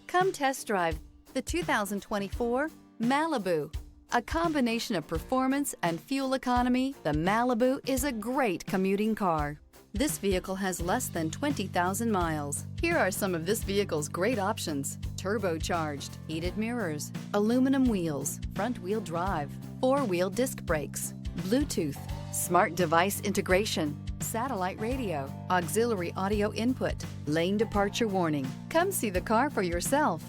Come test drive the 2024 Malibu. A combination of performance and fuel economy, the Malibu is a great commuting car. This vehicle has less than 20,000 miles. Here are some of this vehicle's great options: turbocharged, heated mirrors, aluminum wheels, front-wheel drive, four-wheel disc brakes, Bluetooth, smart device integration, satellite radio, auxiliary audio input, lane departure warning. Come see the car for yourself.